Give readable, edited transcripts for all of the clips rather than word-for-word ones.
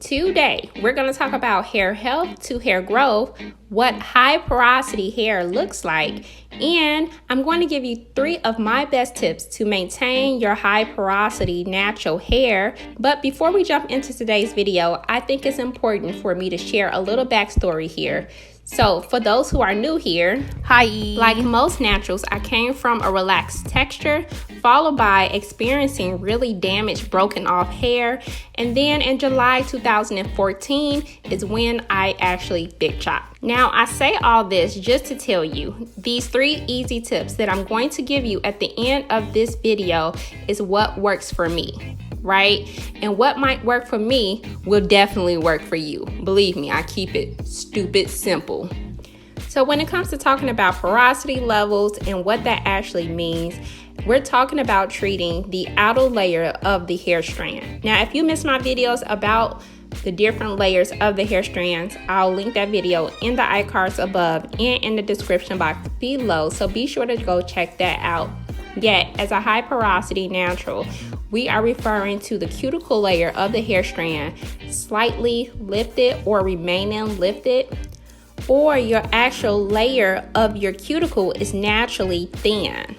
Today, we're going to talk about hair health to hair growth, what high porosity hair looks like, and I'm going to give you 3 of my best tips to maintain your high porosity natural hair. But before we jump into today's video, I think it's important for me to share a little backstory here. So for those who are new here, hi. Like most naturals, I came from a relaxed texture, followed by experiencing really damaged, broken off hair. And then in July 2014 is when I actually big chopped. Now I say all this just to tell you, these 3 easy tips that I'm going to give you at the end of this video is what works for me. Right? And what might work for me will definitely work for you. Believe me, I keep it stupid simple. So when it comes to talking about porosity levels and what that actually means, we're talking about treating the outer layer of the hair strand. Now, if you missed my videos about the different layers of the hair strands, I'll link that video in the iCards above and in the description box below. So be sure to go check that out. Yet, as a high porosity natural, we are referring to the cuticle layer of the hair strand slightly lifted or remaining lifted, or your actual layer of your cuticle is naturally thin.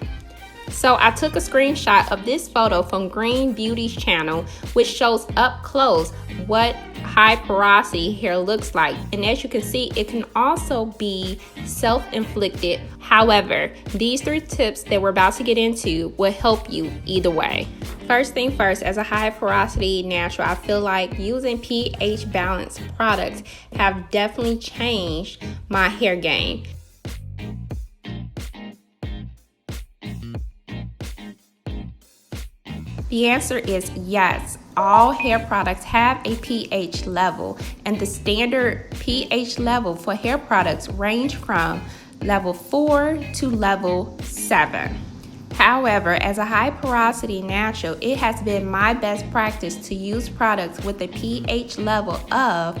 So I took a screenshot of this photo from Green Beauty's channel, which shows up close what high porosity hair looks like. And as you can see, it can also be self-inflicted. However, these 3 tips that we're about to get into will help you either way. First thing first, as a high porosity natural, I feel like using pH balanced products have definitely changed my hair game. The answer is yes. All hair products have a pH level, and the standard pH level for hair products range from level 4 to level 7. However, as a high porosity natural, it has been my best practice to use products with a pH level of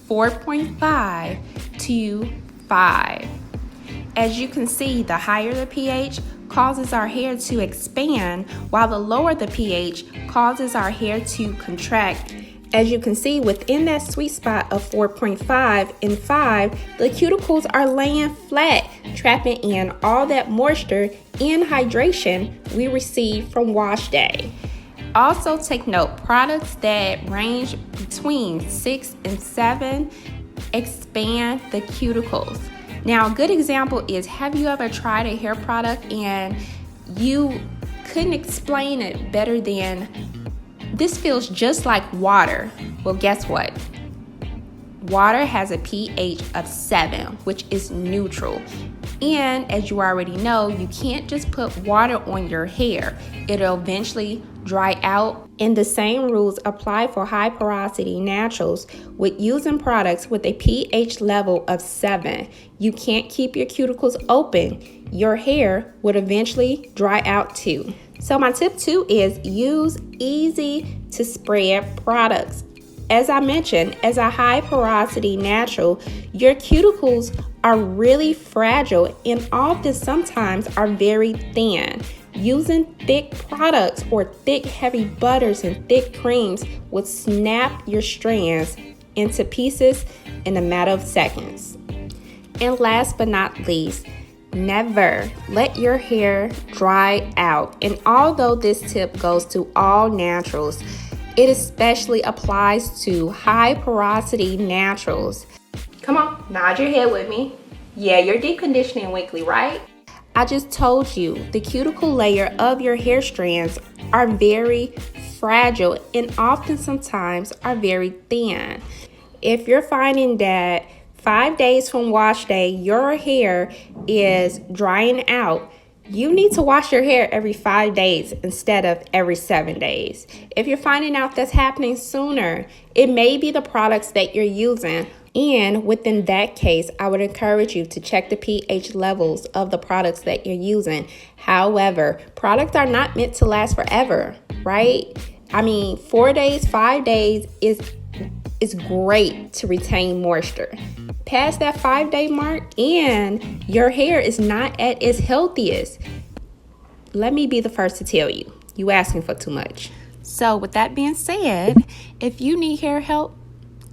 4.5 to 5. As you can see, the higher the pH causes our hair to expand, while the lower the pH causes our hair to contract. As you can see, within that sweet spot of 4.5 and 5, the cuticles are laying flat, trapping in all that moisture and hydration we receive from wash day. Also take note, products that range between 6 and 7 expand the cuticles. Now, a good example is, have you ever tried a hair product and you couldn't explain it better than, this feels just like water? Well, guess what? Water has a pH of 7, which is neutral. And as you already know, you can't just put water on your hair. It'll eventually dry out. And the same rules apply for high porosity naturals with using products with a pH level of 7. You can't keep your cuticles open. Your hair would eventually dry out too. So my tip 2 is use easy to spread products. As I mentioned, as a high porosity natural, your cuticles are really fragile and often sometimes are very thin. Using thick products or thick heavy butters and thick creams would snap your strands into pieces in a matter of seconds. And last but not least, never let your hair dry out. And although this tip goes to all naturals, it especially applies to high porosity naturals. Come on, nod your head with me. Yeah, you're deep conditioning weekly, right? I just told you the cuticle layer of your hair strands are very fragile and often sometimes are very thin. If you're finding that 5 days from wash day, your hair is drying out, you need to wash your hair every 5 days instead of every 7 days. If you're finding out that's happening sooner, it may be the products that you're using. And within that case, I would encourage you to check the pH levels of the products that you're using. However, products are not meant to last forever, right? I mean, 4 days, 5 days is great to retain moisture. Past that 5-day mark and your hair is not at its healthiest. Let me be the first to tell you, you asking for too much. So with that being said, if you need hair help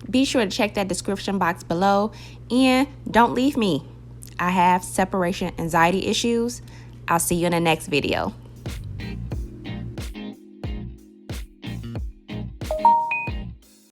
be sure to check that description box below. And don't leave me. I have separation anxiety issues. I'll see you in the next video.